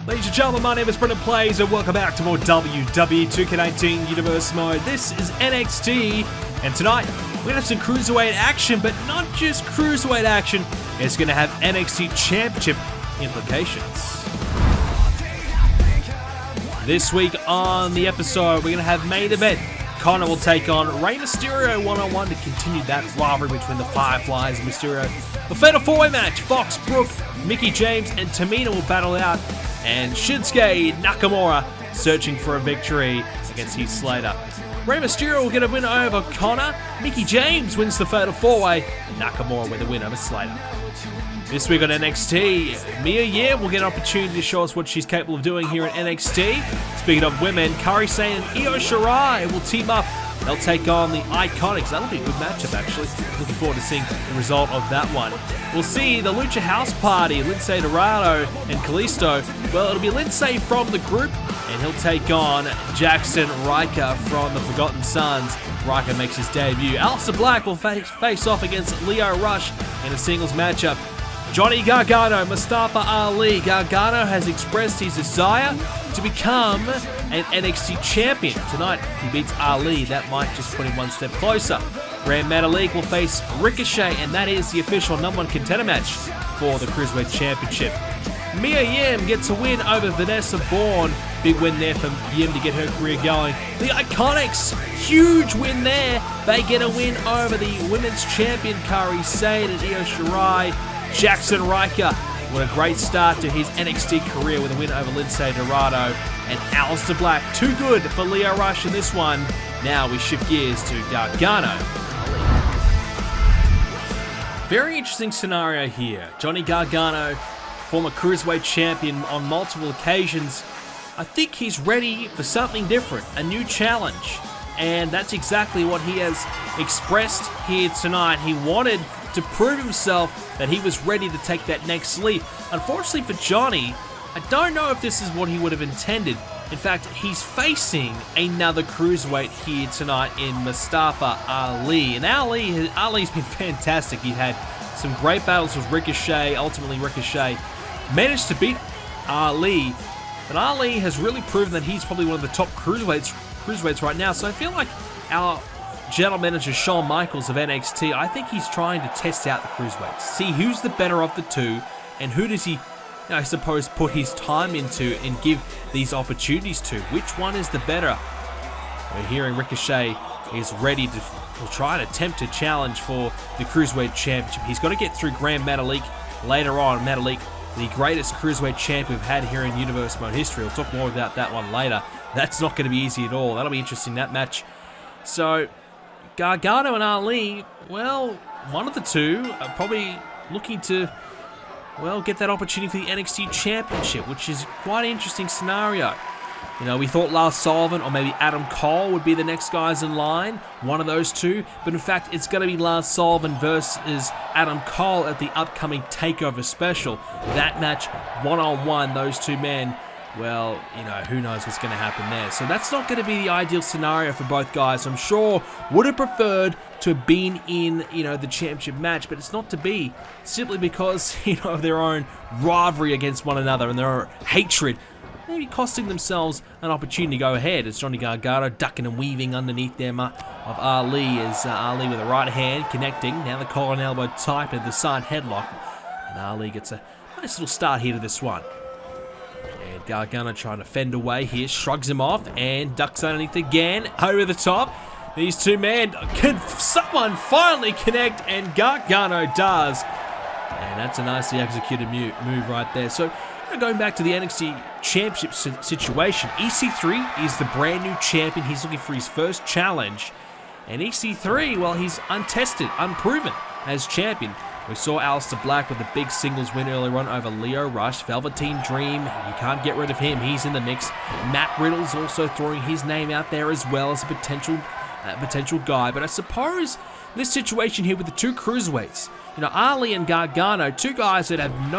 Ladies and gentlemen, my name is BrendenPlayz and welcome back to more WWE 2k19 Universe Mode. This is NXT, and tonight we're going to have some cruiserweight action, but not just cruiserweight action, it's going to have NXT Championship implications. This week on the episode, we're going to have main event. Connor will take on Rey Mysterio one-on-one to continue that rivalry between the Fireflies and Mysterio. The Fatal 4-Way match, Fox, Brooke, Mickie James, and Tamina will battle out, and Shinsuke Nakamura searching for a victory against Heath Slater. Rey Mysterio will get a win over Connor, Mickie James wins the Fatal 4-Way, and Nakamura with a win over Slater. This week on NXT, Mia Yim will get an opportunity to show us what she's capable of doing here in NXT. Speaking of women, Kairi Sane and Io Shirai will team up. They'll take on the Iconics. That'll be a good matchup, actually. Looking forward to seeing the result of that one. We'll see the Lucha House Party, Lince Dorado and Kalisto. Well, it'll be Lince from the group, and he'll take on Jackson Ryker from the Forgotten Sons. Ryker makes his debut. Aleister Black will face off against Lio Rush in a singles matchup. Johnny Gargano, Mustafa Ali. Gargano has expressed his desire to become an NXT champion. Tonight, if he beats Ali, that might just put him one step closer. Gran Metalik will face Ricochet, and that is the official #1 contender match for the Cruiserweight Championship. Mia Yim gets a win over Vanessa Bourne. Big win there for Yim to get her career going. The Iconics, huge win there. They get a win over the women's champion Kairi Sane and Io Shirai. Jackson Ryker, what a great start to his NXT career with a win over Lince Dorado. And Aleister Black, too good for Lio Rush in this one. Now we shift gears to Gargano and Ali. Very interesting scenario here. Johnny Gargano, former Cruiserweight champion on multiple occasions. I think he's ready for something different, a new challenge. And that's exactly what he has expressed here tonight. He wanted to prove himself that he was ready to take that next leap. Unfortunately for Johnny, I don't know if this is what he would have intended. In fact, he's facing another cruiserweight here tonight in Mustafa Ali. And Ali's been fantastic. He had some great battles with Ricochet. Ultimately, Ricochet managed to beat Ali. But Ali has really proven that he's probably one of the top cruiserweights right now. So I feel like our general manager Shawn Michaels of NXT, I think he's trying to test out the cruiserweights, see who's the better of the two, and who does he, I suppose, put his time into and give these opportunities to. Which one is the better? We're hearing Ricochet is ready to try and attempt to challenge for the Cruiserweight Championship. He's got to get through Gran Metalik later on. Metalik, the greatest Cruiserweight champion we've had here in Universe Mode history. We'll talk more about that one later. That's not going to be easy at all. That'll be interesting, that match. So Gargano and Ali, well, one of the two are probably looking to, well, get that opportunity for the NXT Championship, which is quite an interesting scenario. You know, we thought Lars Sullivan or maybe Adam Cole would be the next guys in line, one of those two, but in fact, it's going to be Lars Sullivan versus Adam Cole at the upcoming Takeover special. That match, one-on-one, those two men. Well, you know, who knows what's going to happen there. So that's not going to be the ideal scenario for both guys. I'm sure would have preferred to have been in, you know, the championship match, but it's not to be, simply because, you know, of their own rivalry against one another and their hatred, maybe costing themselves an opportunity to go ahead. As Johnny Gargano ducking and weaving underneath them of Ali, as Ali with a right hand connecting. Now the collar and elbow type and the side headlock. And Ali gets a nice little start here to this one. And Gargano trying to fend away here, shrugs him off and ducks underneath again, over the top. These two men, can someone finally connect? And Gargano does. And that's a nicely executed move right there. So going back to the NXT Championship situation, EC3 is the brand new champion. He's looking for his first challenge. And EC3, well, he's untested, unproven as champion. We saw Aleister Black with a big singles win earlier on over Lio Rush. Velveteen Dream, you can't get rid of him. He's in the mix. Matt Riddle's also throwing his name out there as well as a potential guy. But I suppose this situation here with the two cruiserweights, you know, Ali and Gargano, two guys that have been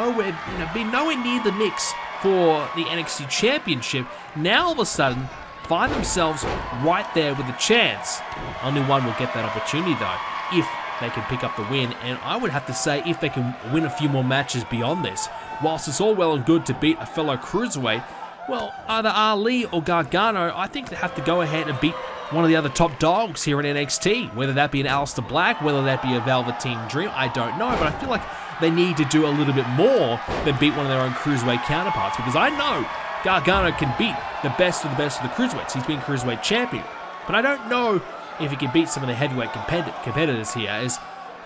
nowhere near the mix for the NXT Championship. Now all of a sudden, find themselves right there with a chance. Only one will get that opportunity though, if they can pick up the win, and I would have to say if they can win a few more matches beyond this. Whilst it's all well and good to beat a fellow cruiserweight, well, either Ali or Gargano, I think they have to go ahead and beat one of the other top dogs here in NXT, whether that be an Aleister Black, whether that be a Velveteen Dream, I don't know, but I feel like they need to do a little bit more than beat one of their own cruiserweight counterparts, because I know Gargano can beat the best of the cruiserweights. He's been cruiserweight champion, but I don't know if he can beat some of the heavyweight competitors here. As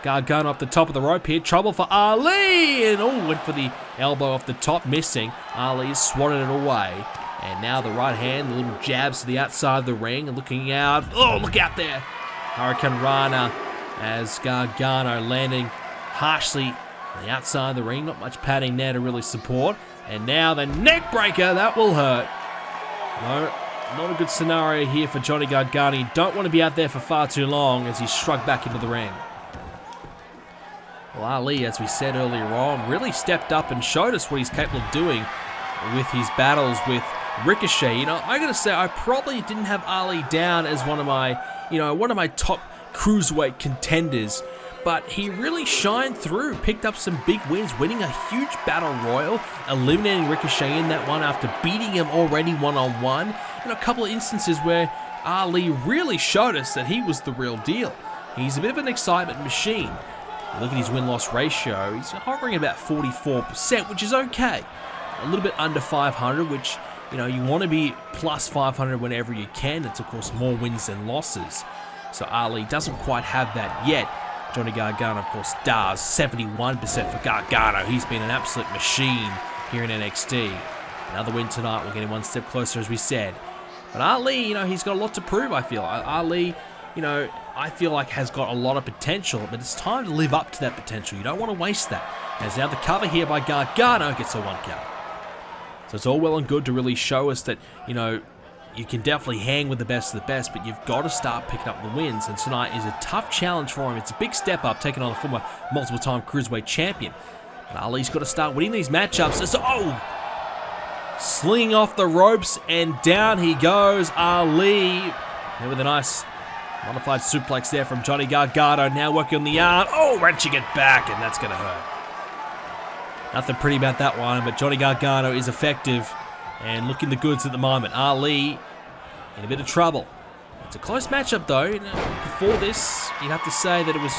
Gargano up the top of the rope here, trouble for Ali, and went for the elbow off the top, missing. Ali swatted it away, and now the right hand, the little jabs to the outside of the ring, and looking out. Oh, look out there! Hurricane Rana as Gargano landing harshly on the outside of the ring. Not much padding there to really support. And now the neck breaker, that will hurt. No, not a good scenario here for Johnny Gargano. You don't want to be out there for far too long as he's shrugged back into the ring. Well, Ali, as we said earlier on, really stepped up and showed us what he's capable of doing with his battles with Ricochet. You know, I gotta say, I probably didn't have Ali down as one of my top cruiserweight contenders, but he really shined through, picked up some big wins, winning a huge battle royal, eliminating Ricochet in that one after beating him already one-on-one, and a couple of instances where Ali really showed us that he was the real deal. He's a bit of an excitement machine. You look at his win-loss ratio, he's hovering about 44%, which is okay. A little bit under 500, which, you know, you want to be plus 500 whenever you can. It's, of course, more wins than losses. So Ali doesn't quite have that yet. Johnny Gargano, of course, does. 71% for Gargano. He's been an absolute machine here in NXT. Another win tonight. We're getting one step closer, as we said. But Ali, you know, he's got a lot to prove, I feel. Ali, you know, I feel like has got a lot of potential, but it's time to live up to that potential. You don't want to waste that. As now the cover here by Gargano gets a 1 count. So it's all well and good to really show us that, you know, you can definitely hang with the best of the best, but you've got to start picking up the wins, and tonight is a tough challenge for him. It's a big step up, taking on a former multiple-time cruiserweight champion. But Ali's got to start winning these matchups. So, slinging off the ropes, and down he goes, Ali. There with a nice modified suplex there from Johnny Gargano, now working on the arm. Oh, wrenching it back, and that's going to hurt. Nothing pretty about that one, but Johnny Gargano is effective and looking the goods at the moment. Ali in a bit of trouble. It's a close matchup though. Before this, you'd have to say that it was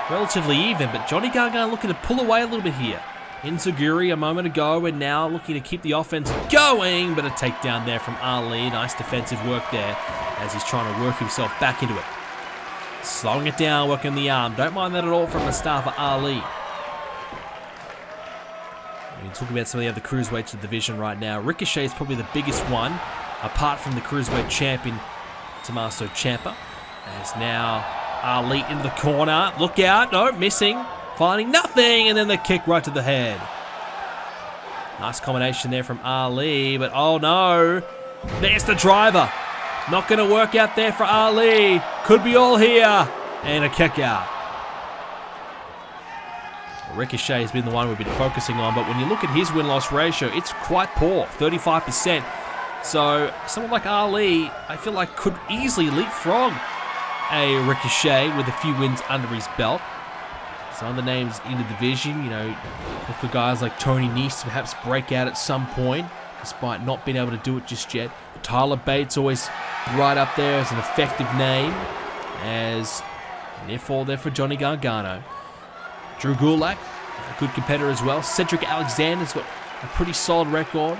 relatively even, but Johnny Gargano looking to pull away a little bit here. Enziguri a moment ago, and now looking to keep the offense going, but a takedown there from Ali. Nice defensive work there as he's trying to work himself back into it. Slowing it down, working the arm. Don't mind that at all from Mustafa Ali. We can talk about some of the other cruiserweights in the division right now. Ricochet is probably the biggest one, apart from the cruiserweight champion, Tommaso Ciampa. As now Ali in the corner. Look out. No, missing. Finding nothing. And then the kick right to the head. Nice combination there from Ali. But oh no. There's the driver. Not going to work out there for Ali. Could be all here. And a kick out. Ricochet has been the one we've been focusing on, but when you look at his win-loss ratio, it's quite poor, 35%. So someone like Ali, I feel like could easily leapfrog a Ricochet with a few wins under his belt. Some of the names in the division, you know, look for guys like Tony Nese to perhaps break out at some point, despite not being able to do it just yet. Tyler Bates always right up there as an effective name, as near fall there for Johnny Gargano. Drew Gulak, a good competitor as well. Cedric Alexander's got a pretty solid record.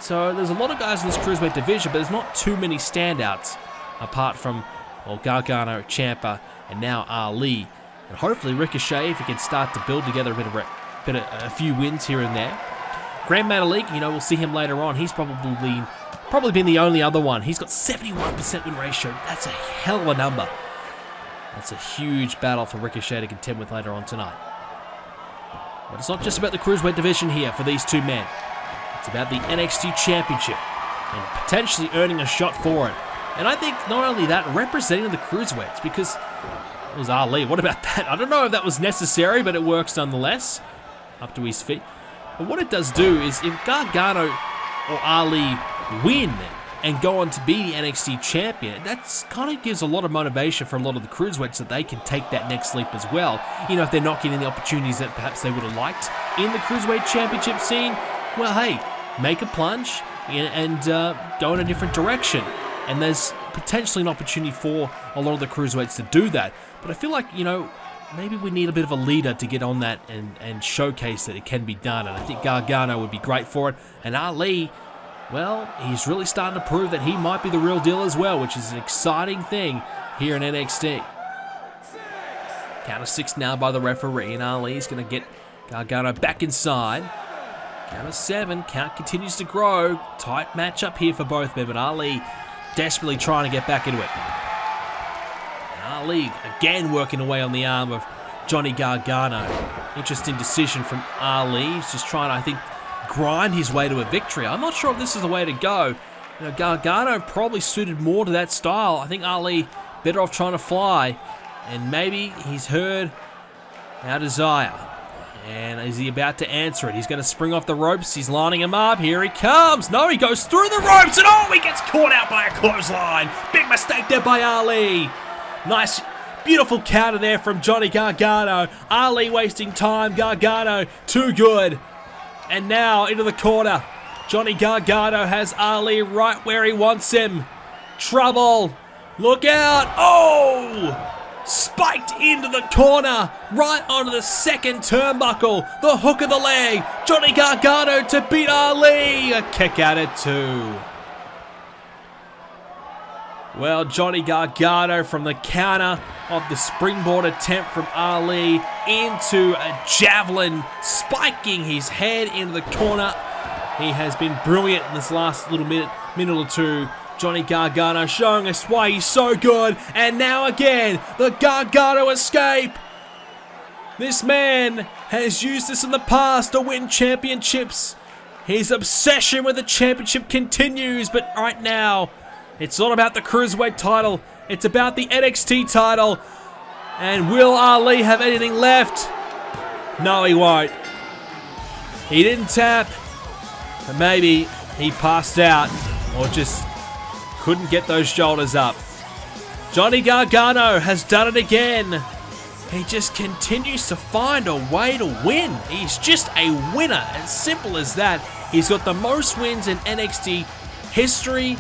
So there's a lot of guys in this cruiserweight division, but there's not too many standouts apart from, well, Gargano, Ciampa, and now Ali. And hopefully Ricochet, if he can start to build together a few wins here and there. Gran Metalik, you know, we'll see him later on. He's probably been the only other one. He's got 71% win ratio. That's a hell of a number. That's a huge battle for Ricochet to contend with later on tonight. But it's not just about the cruiserweight division here for these two men. It's about the NXT Championship and potentially earning a shot for it. And I think not only that, representing the cruiserweights, because it was Ali. What about that? I don't know if that was necessary, but it works nonetheless. Up to his feet. But what it does do is if Gargano or Ali win and go on to be the NXT champion, that kind of gives a lot of motivation for a lot of the cruiserweights that they can take that next leap as well. You know, if they're not getting the opportunities that perhaps they would have liked in the cruiserweight championship scene, well, hey, make a plunge and go in a different direction. And there's potentially an opportunity for a lot of the cruiserweights to do that. But I feel like, you know, maybe we need a bit of a leader to get on that and showcase that it can be done. And I think Gargano would be great for it. And Ali, well, he's really starting to prove that he might be the real deal as well, which is an exciting thing here in NXT. Count of 6 now by the referee, and Ali's going to get Gargano back inside. Count of 7, count continues to grow. Tight matchup here for both men, but Ali desperately trying to get back into it. And Ali again working away on the arm of Johnny Gargano. Interesting decision from Ali. He's just trying to, I think, grind his way to a victory. I'm not sure if this is the way to go. You know, Gargano probably suited more to that style. I think Ali better off trying to fly, and maybe he's heard our desire. And is he about to answer it? He's going to spring off the ropes. He's lining him up. Here he comes. No, he goes through the ropes, and oh, he gets caught out by a clothesline. Big mistake there by Ali. Nice, beautiful counter there from Johnny Gargano. Ali wasting time. Gargano too good. And now into the corner. Johnny Gargano has Ali right where he wants him. Trouble. Look out. Oh! Spiked into the corner. Right onto the second turnbuckle. The hook of the leg. Johnny Gargano to beat Ali. A kick out at 2. Well, Johnny Gargano from the counter of the springboard attempt from Ali into a javelin, spiking his head into the corner. He has been brilliant in this last little minute or two. Johnny Gargano showing us why he's so good. And now again, the Gargano escape. This man has used this in the past to win championships. His obsession with the championship continues, but right now, it's not about the Cruiserweight title. It's about the NXT title. And will Ali have anything left? No, he won't. He didn't tap. But maybe he passed out or just couldn't get those shoulders up. Johnny Gargano has done it again. He just continues to find a way to win. He's just a winner. As simple as that. He's got the most wins in NXT history.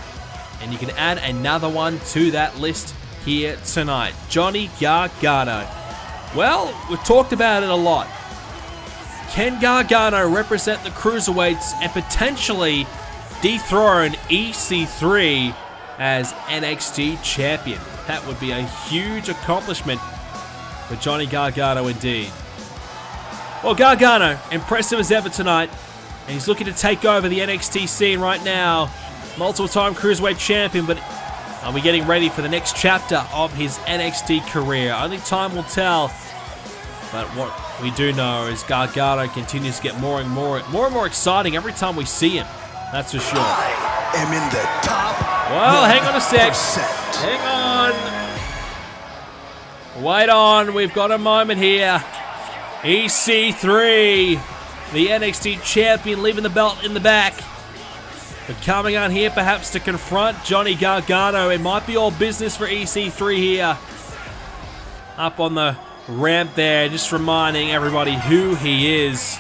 And you can add another one to that list here tonight. Johnny Gargano. Well, we've talked about it a lot. Can Gargano represent the Cruiserweights and potentially dethrone EC3 as NXT champion? That would be a huge accomplishment for Johnny Gargano indeed. Well, Gargano, impressive as ever tonight. And he's looking to take over the NXT scene right now. Multiple-time Cruiserweight champion, but are we getting ready for the next chapter of his NXT career? Only time will tell. But what we do know is Gargano continues to get more and more exciting every time we see him. That's for sure. I am in the top. Well, hang on a sec. Hang on. Wait on. We've got a moment here. EC3, the NXT champion, leaving the belt in the back. But coming on here perhaps to confront Johnny Gargano. It might be all business for EC3 here. Up on the ramp there, just reminding everybody who he is.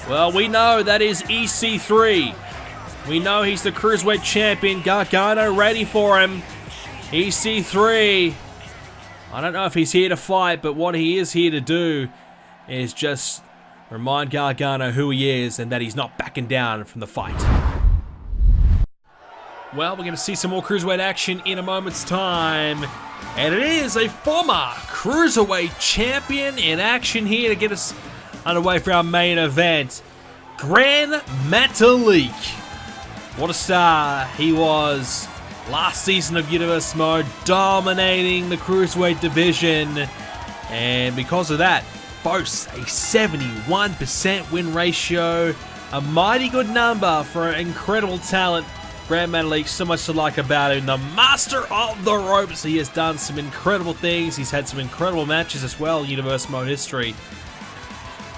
Well, we know that is EC3. We know he's the Cruiserweight champion. Gargano ready for him. EC3. I don't know if he's here to fight, but what he is here to do is just remind Gargano who he is and that he's not backing down from the fight. Well, we're going to see some more Cruiserweight action in a moment's time. And it is a former Cruiserweight champion in action here to get us underway for our main event. Gran Metalik. What a star he was last season of Universe Mode, dominating the Cruiserweight division. And because of that, boasts a 71% win ratio. A mighty good number for incredible talent. Gran Metalik, so much to like about him. The master of the ropes. He has done some incredible things. He's had some incredible matches as well in Universe Mode history.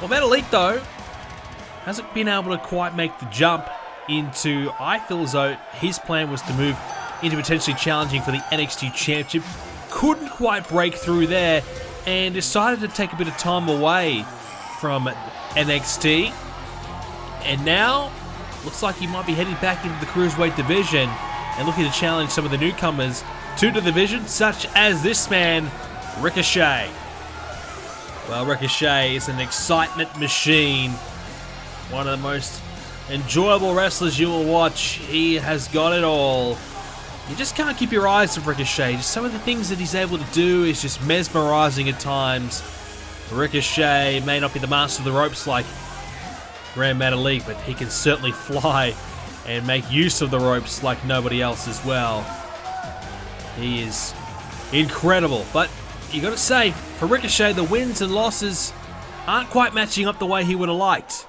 Well, Metalik, though, hasn't been able to quite make the jump into, I feel as though his plan was to move into potentially challenging for the NXT Championship. Couldn't quite break through there and decided to take a bit of time away from NXT. And now, looks like he might be heading back into the Cruiserweight division and looking to challenge some of the newcomers to the division, such as this man, Ricochet. Well, Ricochet is an excitement machine. One of the most enjoyable wrestlers you will watch. He has got it all. You just can't keep your eyes off Ricochet. Just some of the things that he's able to do is just mesmerizing at times. Ricochet may not be the master of the ropes like Gran Metalik, but he can certainly fly and make use of the ropes like nobody else as well. He is incredible, but you gotta say, for Ricochet, the wins and losses aren't quite matching up the way he would have liked.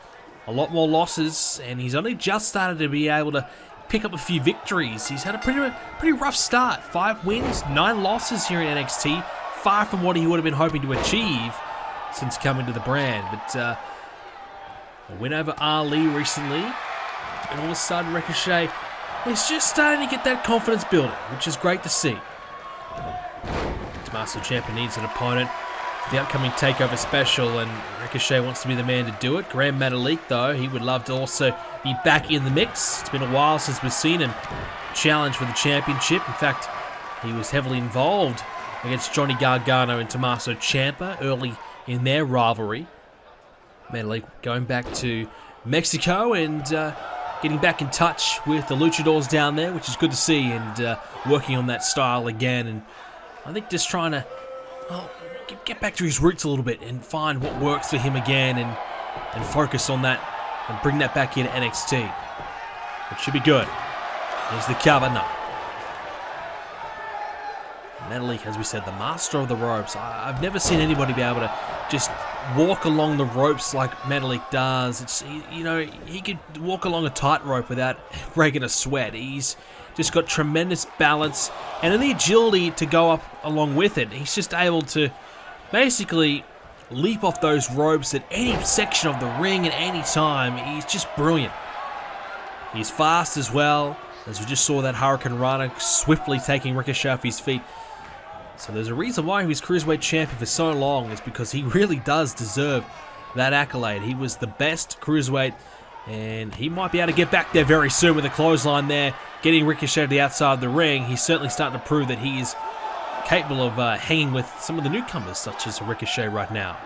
A lot more losses, and he's only just started to be able to pick up a few victories. He's had a pretty rough start. 5 wins, 9 losses here in NXT, far from what he would have been hoping to achieve since coming to the brand. But a win over Ali recently, and all of a sudden Ricochet is just starting to get that confidence building, which is great to see. Tommaso Ciampa needs an opponent for the upcoming Takeover special, and Ricochet wants to be the man to do it. Gran Metalik, though, he would love to also be back in the mix. It's been a while since we've seen him challenge for the championship. In fact, he was heavily involved against Johnny Gargano and Tommaso Ciampa early in their rivalry. Metalik going back to Mexico and getting back in touch with the luchadors down there, which is good to see, and working on that style again. And I think just trying to get back to his roots a little bit and find what works for him again, and focus on that and bring that back into NXT. It should be good. Here's the cover. No. Metalik, as we said, the master of the ropes. I've never seen anybody be able to just walk along the ropes like Metalik does. It's, you know, he could walk along a tightrope without breaking a sweat. He's just got tremendous balance and the agility to go up along with it. He's just able to basically leap off those ropes at any section of the ring at any time. He's just brilliant. He's fast as well, as we just saw that Hurricane Rana swiftly taking Ricochet off his feet. So there's a reason why he was Cruiserweight Champion for so long, is because he really does deserve that accolade. He was the best Cruiserweight, and he might be able to get back there very soon with a clothesline there, getting Ricochet to the outside of the ring. He's certainly starting to prove that he is capable of hanging with some of the newcomers, such as Ricochet right now.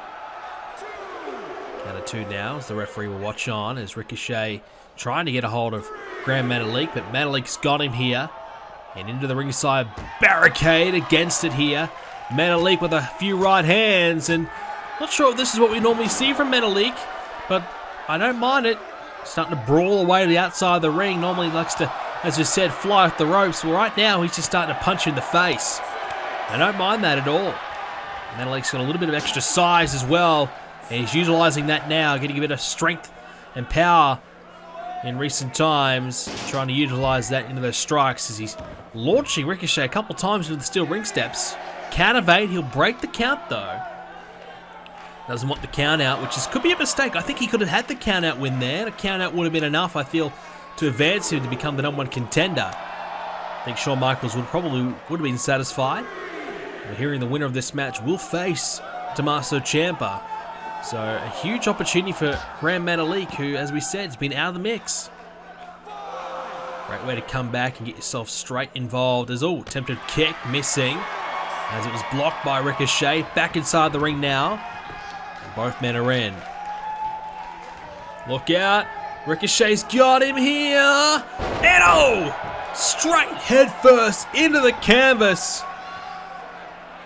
Count of 2 now, as the referee will watch on, as Ricochet trying to get a hold of Gran Metalik, but Metalik's got him here. And into the ringside barricade against it here. Metalik with a few right hands, and not sure if this is what we normally see from Metalik, but I don't mind it. Starting to brawl away to the outside of the ring. Normally likes to, as you said, fly off the ropes. Well, right now he's just starting to punch you in the face. I don't mind that at all. Metalik's got a little bit of extra size as well, and he's utilizing that now, getting a bit of strength and power in recent times, trying to utilize that into those strikes as he's launching Ricochet a couple times into the steel ring steps. Count evade, he'll break the count though. Doesn't want the count out, which could be a mistake. I think he could have had the count out win there. The count out would have been enough, I feel, to advance him to become the #1 contender. I think Shawn Michaels would have been satisfied. We're hearing the winner of this match will face Tommaso Ciampa. So a huge opportunity for Gran Metalik, who, as we said, has been out of the mix. Great way to come back and get yourself straight involved. As attempted kick, missing, as it was blocked by Ricochet. Back inside the ring now. And both men are in. Look out. Ricochet's got him here. And straight head first into the canvas.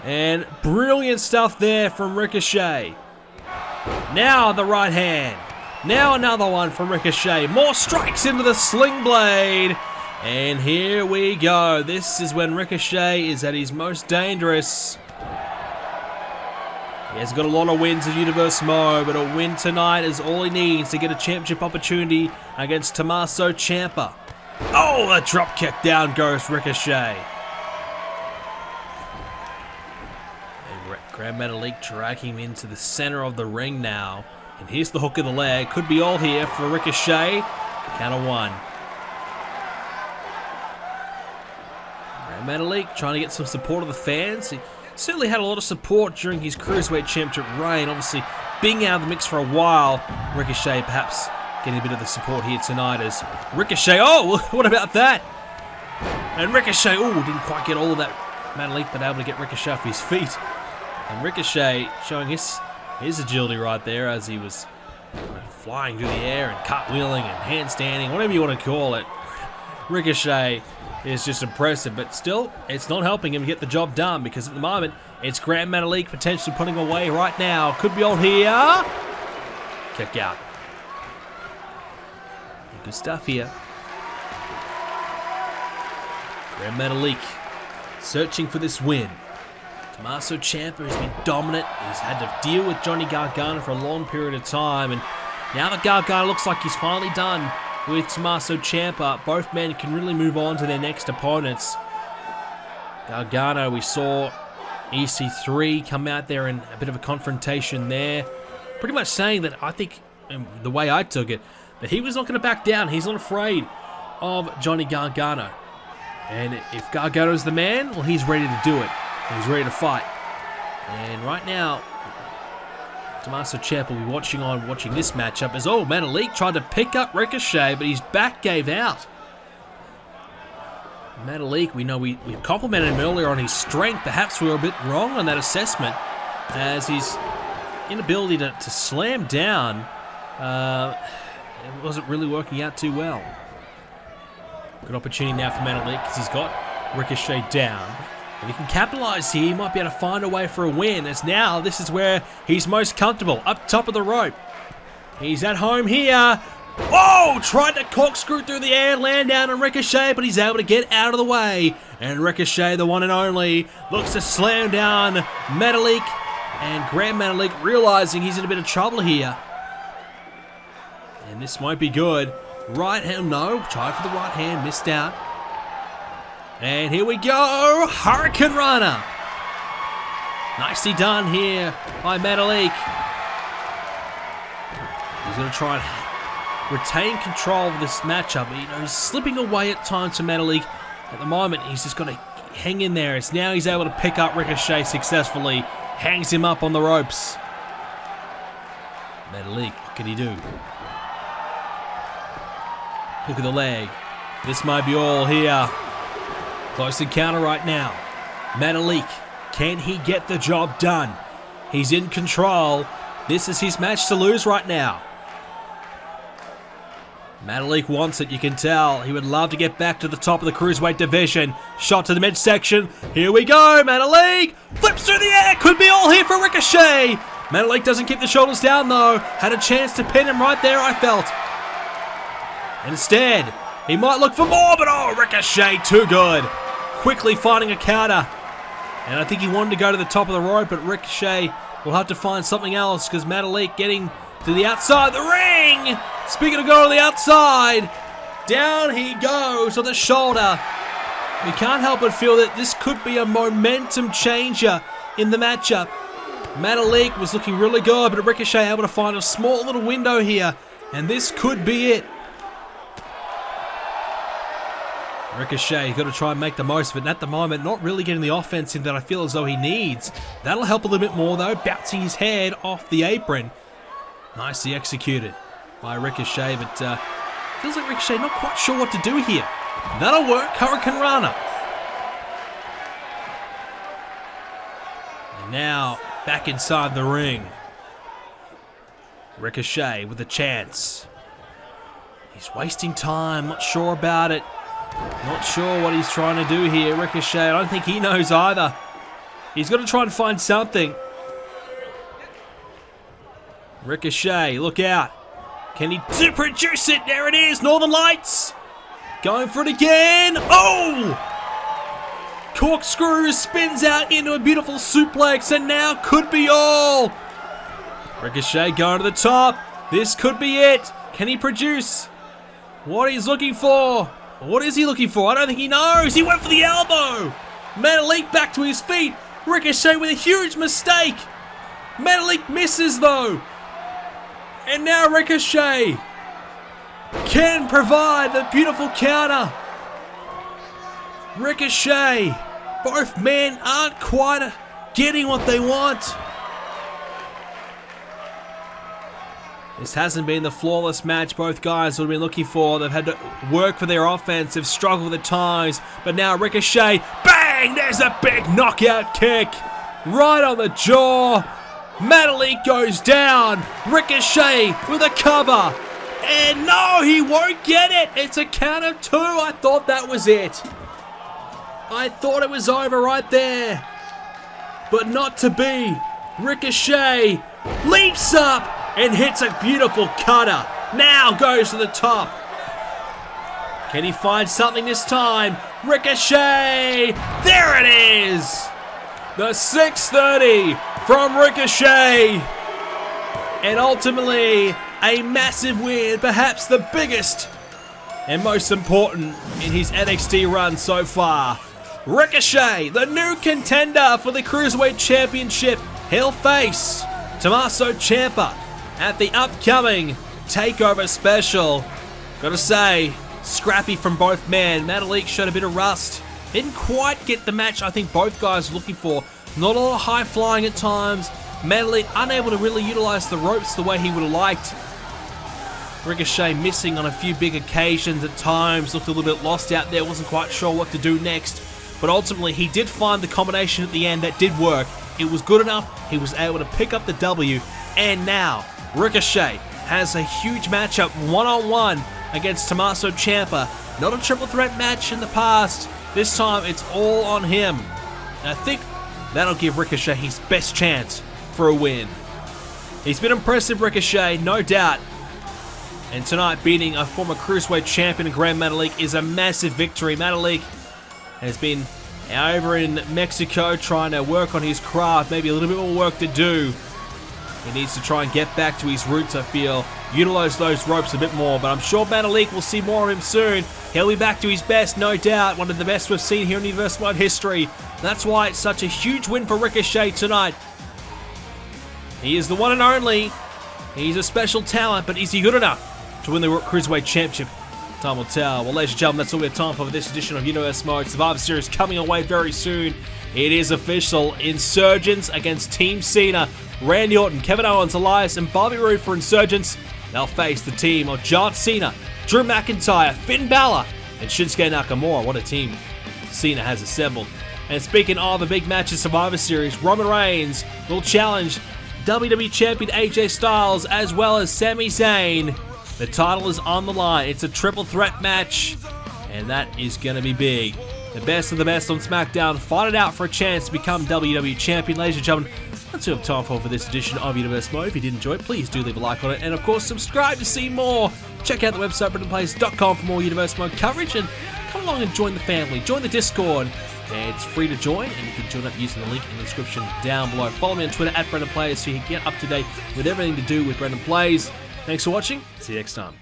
And brilliant stuff there from Ricochet. Now the right hand. Now another one from Ricochet. More strikes into the sling blade. And here we go. This is when Ricochet is at his most dangerous. He has got a lot of wins in Universe Mode, but a win tonight is all he needs to get a championship opportunity against Tommaso Ciampa. A drop kick. Down goes Ricochet. Gran Metalik dragging him into the center of the ring now. And here's the hook of the leg. Could be all here for Ricochet. Count of 1. Metalik trying to get some support of the fans. He certainly had a lot of support during his Cruiserweight Championship reign. Obviously, being out of the mix for a while, Ricochet perhaps getting a bit of the support here tonight as Ricochet, oh, what about that? And Ricochet, oh, didn't quite get all of that. Metalik, but able to get Ricochet off his feet. And Ricochet showing his agility right there as he was flying through the air and cartwheeling and handstanding, whatever you want to call it. Ricochet is just impressive, but still, it's not helping him get the job done because at the moment, it's Gran Metalik potentially putting away right now. Could be on here. Kick out. Good stuff here. Gran Metalik searching for this win. Tommaso Ciampa has been dominant. He's had to deal with Johnny Gargano for a long period of time, and now that Gargano looks like he's finally done with Tommaso Ciampa, both men can really move on to their next opponents. Gargano, we saw EC3 come out there in a bit of a confrontation there, pretty much saying that, I think, the way I took it, that he was not going to back down. He's not afraid of Johnny Gargano. And if Gargano's the man, well, he's ready to do it. He's ready to fight. And right now, Tommaso Ciampa will be watching this matchup as, oh, Metalik tried to pick up Ricochet, but his back gave out. Metalik, we know we complimented him earlier on his strength. Perhaps we were a bit wrong on that assessment, as his inability to slam down it wasn't really working out too well. Good opportunity now for Metalik because he's got Ricochet down. If he can capitalize here, he might be able to find a way for a win, as now this is where he's most comfortable, up top of the rope. He's at home here. Oh, tried to corkscrew through the air, land down on Ricochet, but he's able to get out of the way. And Ricochet, the one and only, looks to slam down Metalik. And Gran Metalik realizing he's in a bit of trouble here. And this won't be good. Right hand, no, tried for the right hand, missed out. And here we go, Hurricane Runner. Nicely done here by Metalik. He's going to try and retain control of this matchup. You know, he's slipping away at times to Metalik. At the moment, he's just got to hang in there. It's now he's able to pick up Ricochet successfully. Hangs him up on the ropes. Metalik, what can he do? Hook of the leg. This might be all here. Close encounter right now. Metalik, can he get the job done? He's in control. This is his match to lose right now. Metalik wants it, you can tell. He would love to get back to the top of the Cruiserweight division. Shot to the midsection. Here we go, Metalik. Flips through the air. Could be all here for Ricochet. Metalik doesn't keep the shoulders down though. Had a chance to pin him right there, I felt. Instead, he might look for more, but oh, Ricochet, too good. Quickly finding a counter. And I think he wanted to go to the top of the rope, but Ricochet will have to find something else because Metalik getting to the outside of the ring. Speaking of going to the outside, down he goes to the shoulder. We can't help but feel that this could be a momentum changer in the matchup. Metalik was looking really good, but Ricochet able to find a small little window here, and this could be it. Ricochet, got to try and make the most of it, and at the moment, not really getting the offense in that I feel as though he needs. That'll help a little bit more, though, bouncing his head off the apron. Nicely executed by Ricochet, but feels like Ricochet not quite sure what to do here. That'll work, Hurricane Runner. And now, back inside the ring. Ricochet with a chance. He's wasting time, not sure about it. Not sure what he's trying to do here. Ricochet, I don't think he knows either. He's got to try and find something. Ricochet, look out. Can he produce it? There it is, Northern Lights. Going for it again. Oh! Corkscrew spins out into a beautiful suplex, and now could be all. Ricochet going to the top. This could be it. Can he produce what he's looking for? What is he looking for? I don't think he knows. He went for the elbow. Metalik back to his feet. Ricochet with a huge mistake. Metalik misses though. And now Ricochet can provide the beautiful counter. Ricochet. Both men aren't quite getting what they want. This hasn't been the flawless match both guys would have been looking for. They've had to work for their offense. They've struggled at times. But now Ricochet, bang! There's a big knockout kick. Right on the jaw. Metalik goes down. Ricochet with a cover. And no, he won't get it. It's a count of 2. I thought that was it. I thought it was over right there. But not to be. Ricochet leaps up and hits a beautiful cutter. Now goes to the top. Can he find something this time? Ricochet! There it is! The 630 from Ricochet. And ultimately, a massive win, perhaps the biggest and most important in his NXT run so far. Ricochet, the new contender for the Cruiserweight Championship. He'll face Tommaso Ciampa at the upcoming Takeover special. Gotta say, scrappy from both men. Metalik showed a bit of rust. Didn't quite get the match I think both guys were looking for. Not a lot of high flying at times. Metalik unable to really utilize the ropes the way he would have liked. Ricochet missing on a few big occasions at times. Looked a little bit lost out there. Wasn't quite sure what to do next. But ultimately, he did find the combination at the end that did work. It was good enough. He was able to pick up the W. And now, Ricochet has a huge matchup one-on-one against Tommaso Ciampa. Not a triple threat match in the past. This time, it's all on him. And I think that'll give Ricochet his best chance for a win. He's been impressive, Ricochet, no doubt. And tonight, beating a former Cruiserweight champion, Gran Metalik, is a massive victory. Metalik has been over in Mexico trying to work on his craft, maybe a little bit more work to do. He needs to try and get back to his roots, I feel. Utilize those ropes a bit more, but I'm sure Metalik will see more of him soon. He'll be back to his best, no doubt. One of the best we've seen here in Universal history. That's why it's such a huge win for Ricochet tonight. He is the one and only. He's a special talent, but is he good enough to win the Cruiserweight Championship? Time will tell. Well, ladies and gentlemen, that's all we have time for this edition of Universe Mode. Survivor Series coming away very soon. It is official. Insurgents against Team Cena. Randy Orton, Kevin Owens, Elias, and Bobby Roode for Insurgents. They'll face the team of John Cena, Drew McIntyre, Finn Balor, and Shinsuke Nakamura. What a team Cena has assembled. And speaking of a big match in Survivor Series, Roman Reigns will challenge WWE Champion AJ Styles as well as Sami Zayn. The title is on the line. It's a triple threat match, and that is going to be big. The best of the best on SmackDown fight it out for a chance to become WWE Champion. Ladies and gentlemen, that's all we have time for this edition of Universe Mode. If you did enjoy it, please do leave a like on it. And of course, subscribe to see more. Check out the website, BrendenPlayz.com, for more Universe Mode coverage. And come along and join the family. Join the Discord. It's free to join, and you can join up using the link in the description down below. Follow me on Twitter @BrendenPlayz so you can get up to date with everything to do with BrendenPlayz. Thanks for watching. See you next time.